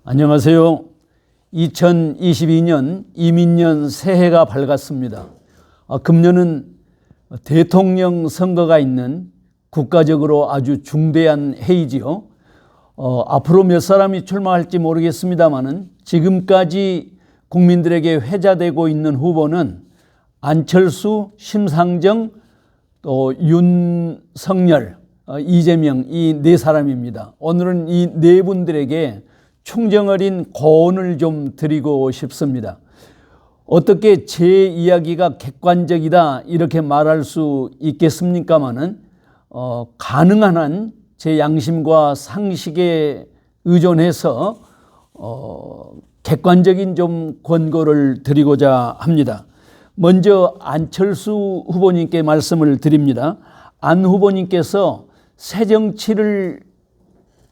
안녕하세요. 2022년 이민년 새해가 밝았습니다. 금년은 대통령 선거가 있는 국가적으로 아주 중대한 해이지요. 앞으로 몇 사람이 출마할지 모르겠습니다만은 지금까지 국민들에게 회자되고 있는 후보는 안철수, 심상정, 또 윤석열, 이재명 이 네 사람입니다. 오늘은 이 네 분들에게 충정어린 고언을 좀 드리고 싶습니다. 어떻게 제 이야기가 객관적이다 이렇게 말할 수 있겠습니까마는 가능한 한 제 양심과 상식에 의존해서 객관적인 좀 권고를 드리고자 합니다. 먼저 안철수 후보님께 말씀을 드립니다. 안 후보님께서 새정치를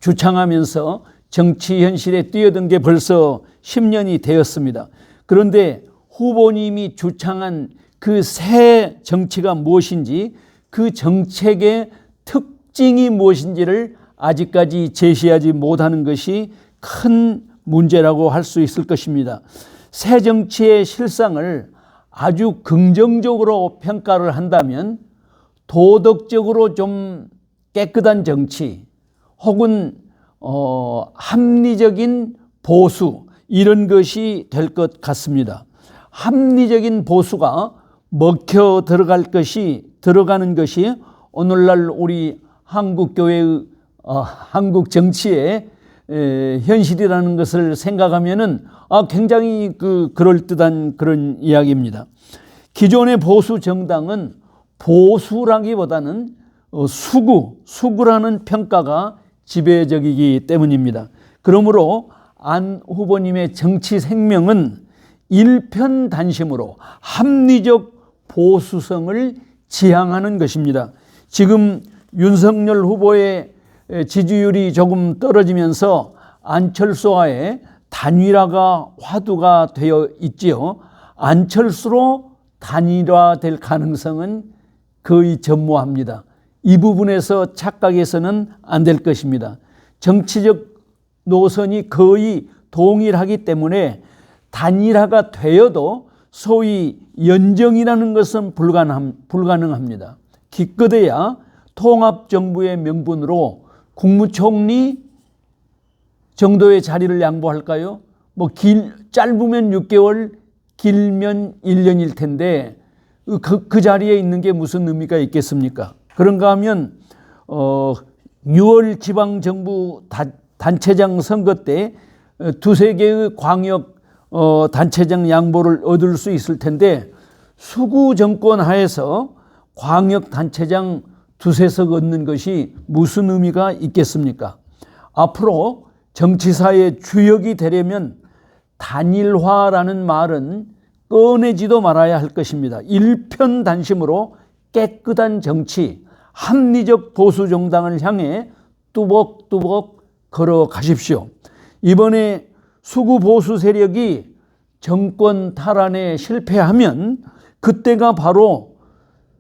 주창하면서 정치 현실에 뛰어든 게 벌써 10년이 되었습니다. 그런데 후보님이 주창한 그 새 정치가 무엇인지, 그 정책의 특징이 무엇인지를 아직까지 제시하지 못하는 것이 큰 문제라고 할 수 있을 것입니다. 새 정치의 실상을 아주 긍정적으로 평가를 한다면 도덕적으로 좀 깨끗한 정치 혹은 합리적인 보수 이런 것이 될 것 같습니다. 합리적인 보수가 먹혀 들어가는 것이 오늘날 우리 한국교회의 한국 정치의 현실이라는 것을 생각하면은 굉장히 그럴듯한 그런 이야기입니다. 기존의 보수 정당은 보수라기보다는 수구라는 평가가 지배적이기 때문입니다. 그러므로 안 후보님의 정치 생명은 일편단심으로 합리적 보수성을 지향하는 것입니다. 지금 윤석열 후보의 지지율이 조금 떨어지면서 안철수와의 단일화가 화두가 되어 있지요. 안철수로 단일화될 가능성은 거의 전무합니다. 이 부분에서 착각해서는 안 될 것입니다. 정치적 노선이 거의 동일하기 때문에 단일화가 되어도 소위 연정이라는 것은 불가능합니다. 기껏해야 통합정부의 명분으로 국무총리 정도의 자리를 양보할까요? 짧으면 6개월, 길면 1년일 텐데 그 자리에 있는 게 무슨 의미가 있겠습니까? 그런가 하면 6월 지방정부 단체장 선거 때 두세 개의 광역 단체장 양보를 얻을 수 있을 텐데 수구 정권 하에서 광역 단체장 두세 석 얻는 것이 무슨 의미가 있겠습니까? 앞으로 정치사의 주역이 되려면 단일화라는 말은 꺼내지도 말아야 할 것입니다. 일편단심으로 깨끗한 정치, 합리적 보수 정당을 향해 뚜벅뚜벅 걸어가십시오. 이번에 수구 보수 세력이 정권 탈환에 실패하면 그때가 바로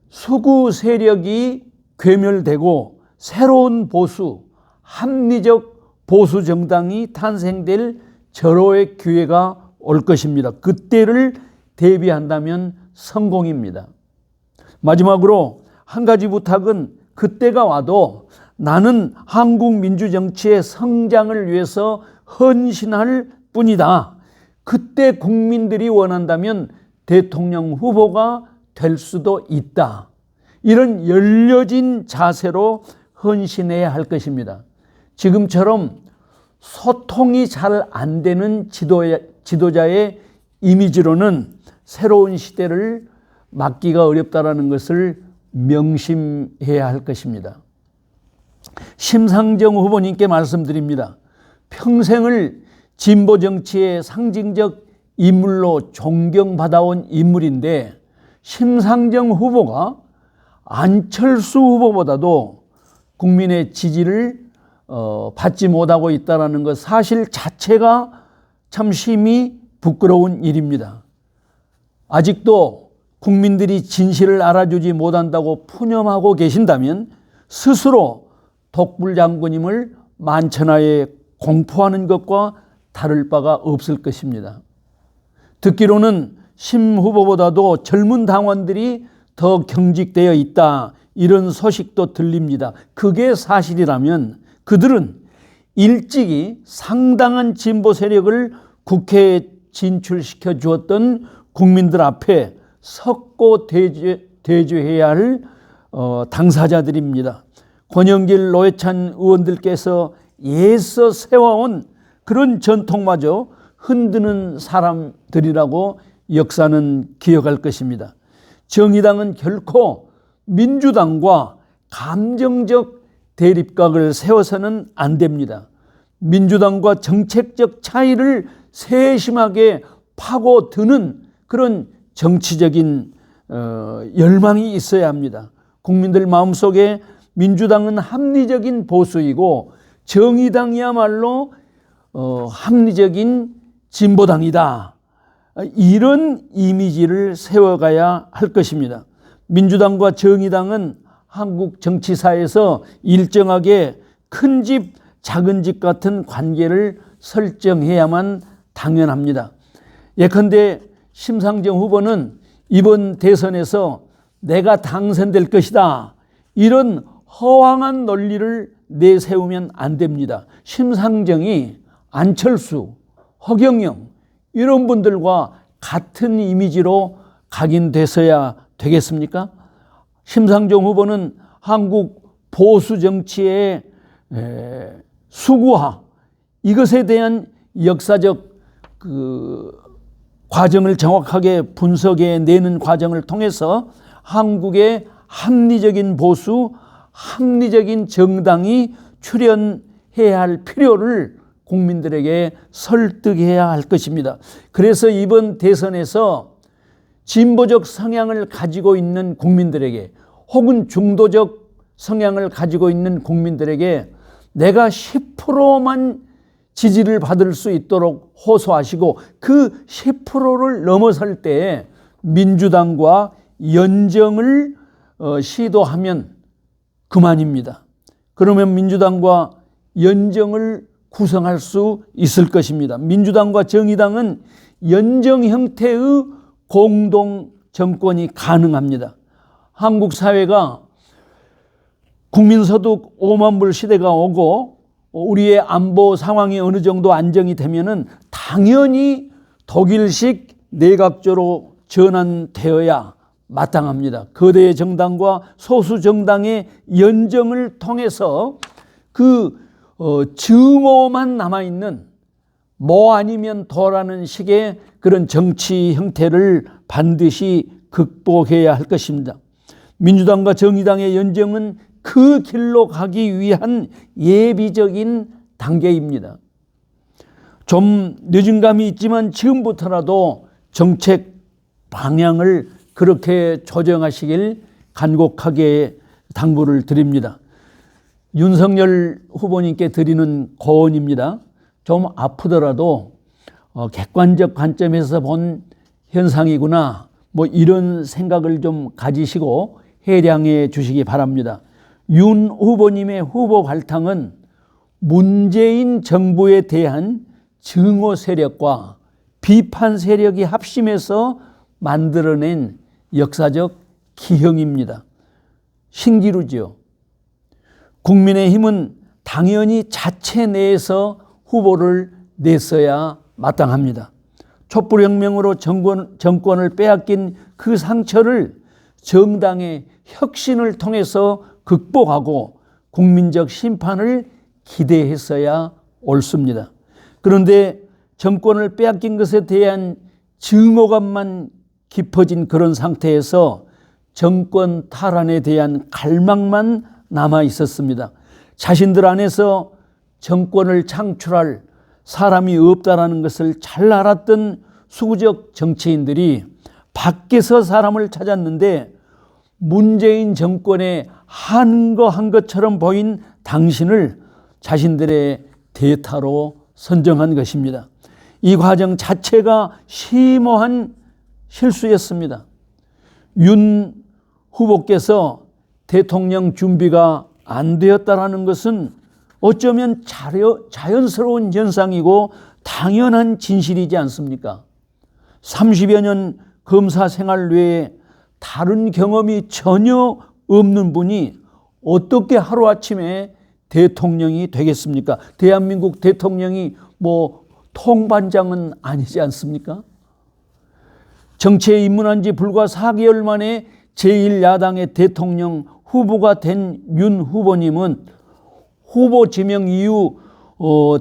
수구 세력이 괴멸되고 새로운 보수, 합리적 보수 정당이 탄생될 절호의 기회가 올 것입니다. 그때를 대비한다면 성공입니다. 마지막으로 한 가지 부탁은 그때가 와도 나는 한국 민주정치의 성장을 위해서 헌신할 뿐이다. 그때 국민들이 원한다면 대통령 후보가 될 수도 있다. 이런 열려진 자세로 헌신해야 할 것입니다. 지금처럼 소통이 잘 안 되는 지도자의 이미지로는 새로운 시대를 막기가 어렵다는 것을 명심해야 할 것입니다. 심상정 후보님께 말씀드립니다. 평생을 진보 정치의 상징적 인물로 존경받아온 인물인데 심상정 후보가 안철수 후보보다도 국민의 지지를 받지 못하고 있다는 것 사실 자체가 참 심히 부끄러운 일입니다. 아직도 국민들이 진실을 알아주지 못한다고 푸념하고 계신다면 스스로 독불장군임을 만천하에 공포하는 것과 다를 바가 없을 것입니다. 듣기로는 심 후보보다도 젊은 당원들이 더 경직되어 있다, 이런 소식도 들립니다. 그게 사실이라면 그들은 일찍이 상당한 진보 세력을 국회에 진출시켜 주었던 국민들 앞에 섰고 대조해야 할 당사자들입니다. 권영길, 노회찬 의원들께서 애써 세워온 그런 전통마저 흔드는 사람들이라고 역사는 기억할 것입니다. 정의당은 결코 민주당과 감정적 대립각을 세워서는 안 됩니다. 민주당과 정책적 차이를 세심하게 파고드는 그런 정치적인 열망이 있어야 합니다. 국민들 마음속에 민주당은 합리적인 보수이고 정의당이야말로 합리적인 진보당이다, 이런 이미지를 세워가야 할 것입니다. 민주당과 정의당은 한국 정치사에서 일정하게 큰 집, 작은 집 같은 관계를 설정해야만 당연합니다. 예컨대 심상정 후보는 이번 대선에서 내가 당선될 것이다, 이런 허황한 논리를 내세우면 안 됩니다. 심상정이 안철수, 허경영 이런 분들과 같은 이미지로 각인돼서야 되겠습니까? 심상정 후보는 한국 보수 정치의 수구화, 이것에 대한 역사적 과정을 정확하게 분석해내는 과정을 통해서 한국의 합리적인 보수, 합리적인 정당이 출현해야 할 필요를 국민들에게 설득해야 할 것입니다. 그래서 이번 대선에서 진보적 성향을 가지고 있는 국민들에게, 혹은 중도적 성향을 가지고 있는 국민들에게 내가 10%만 지지를 받을 수 있도록 호소하시고, 그 10%를 넘어설 때 민주당과 연정을 시도하면 그만입니다. 그러면 민주당과 연정을 구성할 수 있을 것입니다. 민주당과 정의당은 연정 형태의 공동 정권이 가능합니다. 한국 사회가 국민소득 5만 불 시대가 오고 우리의 안보 상황이 어느 정도 안정이 되면은 당연히 독일식 내각제로 전환되어야 마땅합니다. 거대 정당과 소수 정당의 연정을 통해서 그 증오만 남아있는 뭐 아니면 도라는 식의 그런 정치 형태를 반드시 극복해야 할 것입니다. 민주당과 정의당의 연정은 그 길로 가기 위한 예비적인 단계입니다. 좀 늦은 감이 있지만 지금부터라도 정책 방향을 그렇게 조정하시길 간곡하게 당부를 드립니다. 윤석열 후보님께 드리는 고언입니다. 좀 아프더라도 객관적 관점에서 본 현상이구나, 뭐 이런 생각을 좀 가지시고 해량해 주시기 바랍니다. 윤 후보님의 후보 발탁은 문재인 정부에 대한 증오 세력과 비판 세력이 합심해서 만들어낸 역사적 기형입니다. 신기루죠. 국민의힘은 당연히 자체 내에서 후보를 냈어야 마땅합니다. 촛불혁명으로 정권을 빼앗긴 그 상처를 정당의 혁신을 통해서 극복하고 국민적 심판을 기대했어야 옳습니다. 그런데 정권을 빼앗긴 것에 대한 증오감만 깊어진 그런 상태에서 정권 탈환에 대한 갈망만 남아 있었습니다. 자신들 안에서 정권을 창출할 사람이 없다라는 것을 잘 알았던 수구적 정치인들이 밖에서 사람을 찾았는데 문재인 정권에 한 것처럼 보인 당신을 자신들의 대타로 선정한 것입니다. 이 과정 자체가 심오한 실수였습니다. 윤 후보께서 대통령 준비가 안 되었다라는 것은 어쩌면 자연스러운 현상이고 당연한 진실이지 않습니까? 30여 년 검사 생활 외에 다른 경험이 전혀 없는 분이 어떻게 하루아침에 대통령이 되겠습니까? 대한민국 대통령이 통반장은 아니지 않습니까? 정치에 입문한 지 불과 4개월 만에 제1야당의 대통령 후보가 된 윤 후보님은 후보 지명 이후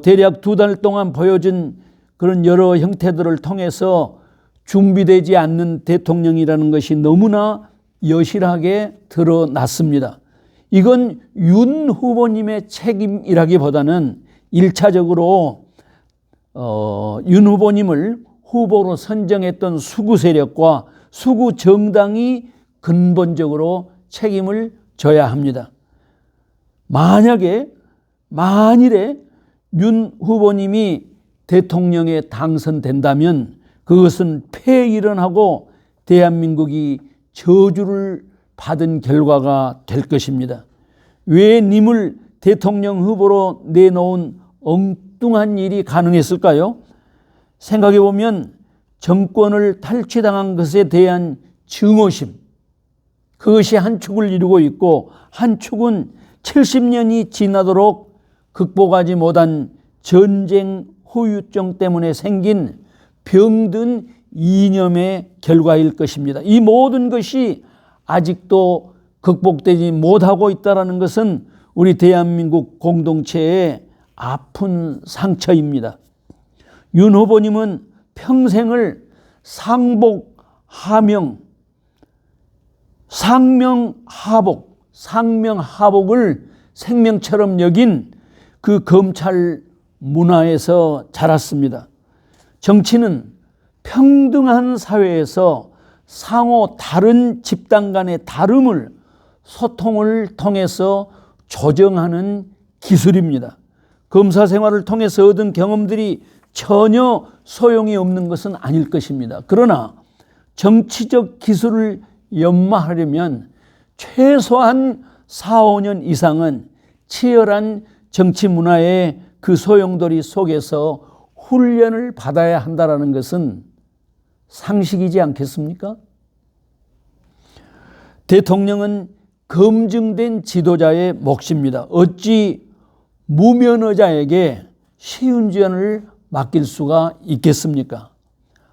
대략 2달 동안 보여준 그런 여러 형태들을 통해서 준비되지 않는 대통령이라는 것이 너무나 여실하게 드러났습니다. 이건 윤 후보님의 책임이라기보다는 1차적으로 윤 후보님을 후보로 선정했던 수구 세력과 수구 정당이 근본적으로 책임을 져야 합니다. 만일에 윤 후보님이 대통령에 당선된다면 그것은 폐일원하고 대한민국이 저주를 받은 결과가 될 것입니다. 왜 님을 대통령 후보로 내놓은 엉뚱한 일이 가능했을까요? 생각해 보면 정권을 탈취당한 것에 대한 증오심, 그것이 한 축을 이루고 있고 한 축은 70년이 지나도록 극복하지 못한 전쟁 후유증 때문에 생긴 병든 이념의 결과일 것입니다. 이 모든 것이 아직도 극복되지 못하고 있다는 것은 우리 대한민국 공동체의 아픈 상처입니다. 윤 후보님은 평생을 상명하복을 생명처럼 여긴 그 검찰 문화에서 자랐습니다. 정치는 평등한 사회에서 상호 다른 집단 간의 다름을 소통을 통해서 조정하는 기술입니다. 검사 생활을 통해서 얻은 경험들이 전혀 소용이 없는 것은 아닐 것입니다. 그러나 정치적 기술을 연마하려면 최소한 4, 5년 이상은 치열한 정치 문화의 그 소용돌이 속에서 훈련을 받아야 한다는 것은 상식이지 않겠습니까? 대통령은 검증된 지도자의 몫입니다. 어찌 무면허자에게 시운전을 맡길 수가 있겠습니까?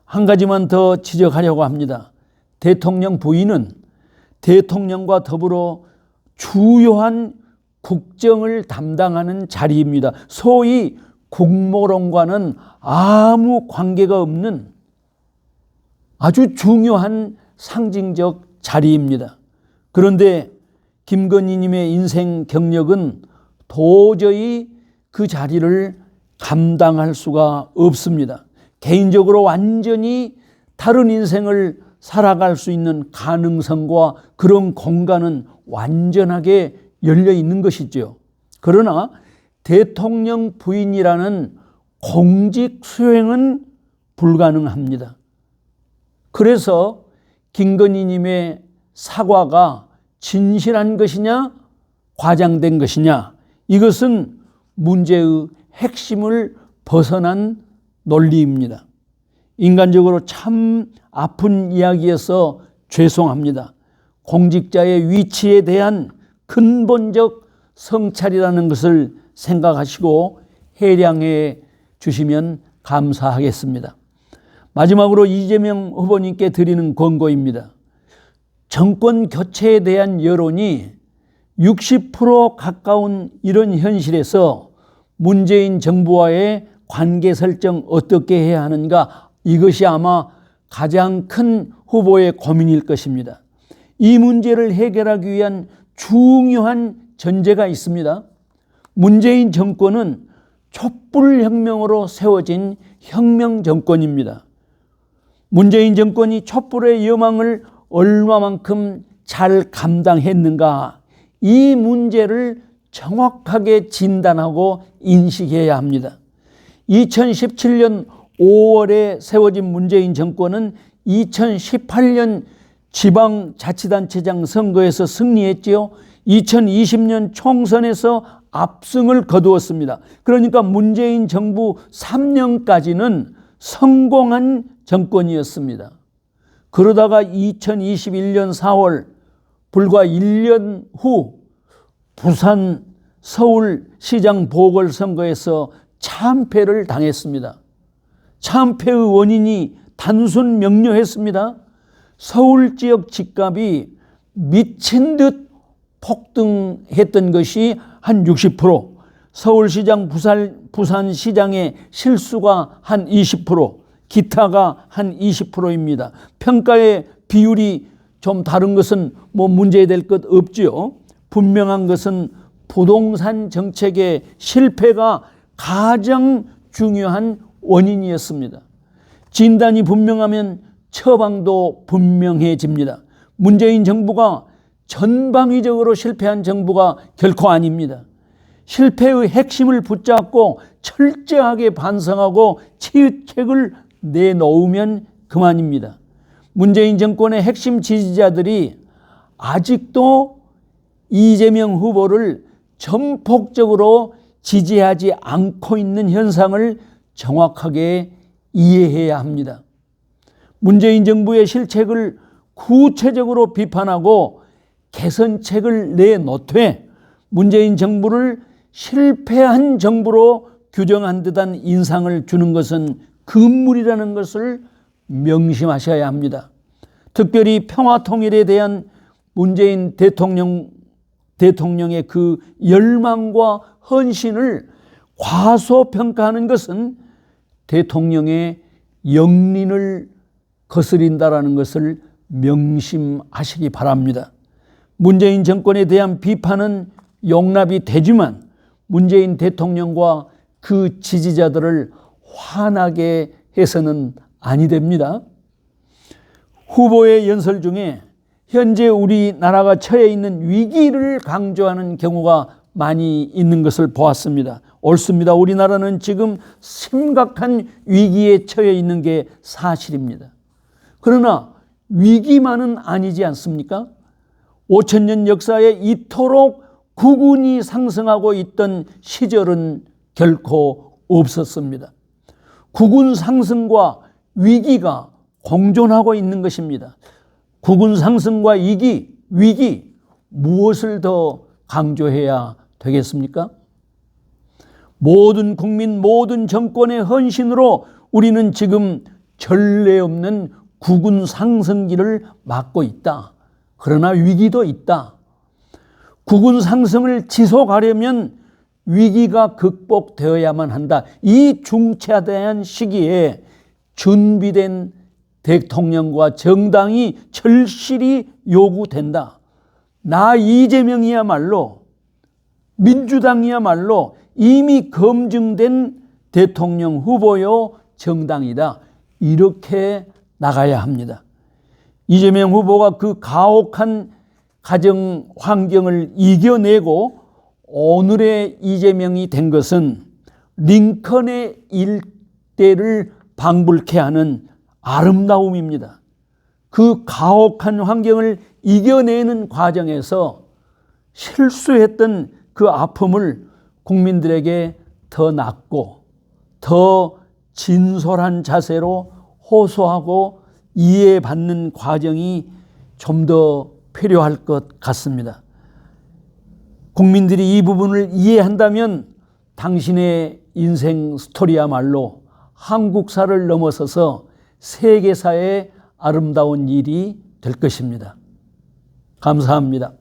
한 가지만 더 지적하려고 합니다. 대통령 부인은 대통령과 더불어 주요한 국정을 담당하는 자리입니다. 소위 국무론과는 아무 관계가 없는 아주 중요한 상징적 자리입니다. 그런데 김건희님의 인생 경력은 도저히 그 자리를 감당할 수가 없습니다. 개인적으로 완전히 다른 인생을 살아갈 수 있는 가능성과 그런 공간은 완전하게 열려 있는 것이죠. 그러나 대통령 부인이라는 공직 수행은 불가능합니다. 그래서 김건희님의 사과가 진실한 것이냐 과장된 것이냐, 이것은 문제의 핵심을 벗어난 논리입니다. 인간적으로 참 아픈 이야기여서 죄송합니다. 공직자의 위치에 대한 근본적 성찰이라는 것을 생각하시고 해량해 주시면 감사하겠습니다. 마지막으로 이재명 후보님께 드리는 권고입니다. 정권 교체에 대한 여론이 60% 가까운 이런 현실에서 문재인 정부와의 관계 설정 어떻게 해야 하는가, 이것이 아마 가장 큰 후보의 고민일 것입니다. 이 문제를 해결하기 위한 중요한 전제가 있습니다. 문재인 정권은 촛불혁명으로 세워진 혁명 정권입니다. 문재인 정권이 촛불의 여망을 얼마만큼 잘 감당했는가, 이 문제를 정확하게 진단하고 인식해야 합니다. 2017년 5월에 세워진 문재인 정권은 2018년 지방자치단체장 선거에서 승리했지요. 2020년 총선에서 압승을 거두었습니다. 그러니까 문재인 정부 3년까지는 성공한 정권이었습니다. 그러다가 2021년 4월 불과 1년 후 부산 서울시장 보궐선거에서 참패를 당했습니다. 참패의 원인이 단순 명료했습니다. 서울 지역 집값이 미친 듯 폭등했던 것이 한 60%, 서울시장 부산시장의 실수가 한 20%, 기타가 한 20%입니다. 평가의 비율이 좀 다른 것은 뭐 문제될 것 없지요. 분명한 것은 부동산 정책의 실패가 가장 중요한 원인이었습니다. 진단이 분명하면 처방도 분명해집니다. 문재인 정부가 전방위적으로 실패한 정부가 결코 아닙니다. 실패의 핵심을 붙잡고 철저하게 반성하고 치유책을 내놓으면 그만입니다. 문재인 정권의 핵심 지지자들이 아직도 이재명 후보를 전폭적으로 지지하지 않고 있는 현상을 정확하게 이해해야 합니다. 문재인 정부의 실책을 구체적으로 비판하고 개선책을 내놓되 문재인 정부를 실패한 정부로 규정한 듯한 인상을 주는 것은 금물이라는 것을 명심하셔야 합니다. 특별히 평화통일에 대한 문재인 대통령의 그 열망과 헌신을 과소평가하는 것은 대통령의 영린을 거스린다라는 것을 명심하시기 바랍니다. 문재인 정권에 대한 비판은 용납이 되지만 문재인 대통령과 그 지지자들을 화나게 해서는 아니 됩니다. 후보의 연설 중에 현재 우리나라가 처해 있는 위기를 강조하는 경우가 많이 있는 것을 보았습니다. 옳습니다. 우리나라는 지금 심각한 위기에 처해 있는 게 사실입니다. 그러나 위기만은 아니지 않습니까? 5,000년 역사에 이토록 국운이 상승하고 있던 시절은 결코 없었습니다. 국운 상승과 위기가 공존하고 있는 것입니다. 국운 상승과 위기 무엇을 더 강조해야 되겠습니까? 모든 국민, 모든 정권의 헌신으로 우리는 지금 전례 없는 국운 상승기를 맞고 있다. 그러나 위기도 있다. 국운 상승을 지속하려면 위기가 극복되어야만 한다. 이 중차대한 시기에 준비된 대통령과 정당이 절실히 요구된다. 나 이재명이야말로 민주당이야말로 이미 검증된 대통령 후보요 정당이다. 이렇게 나가야 합니다. 이재명 후보가 그 가혹한 가정 환경을 이겨내고 오늘의 이재명이 된 것은 링컨의 일대를 방불케 하는 아름다움입니다. 그 가혹한 환경을 이겨내는 과정에서 실수했던 그 아픔을 국민들에게 더 낫고 더 진솔한 자세로 호소하고 이해받는 과정이 좀 더 필요할 것 같습니다. 국민들이 이 부분을 이해한다면 당신의 인생 스토리야말로 한국사를 넘어서서 세계사의 아름다운 일이 될 것입니다. 감사합니다.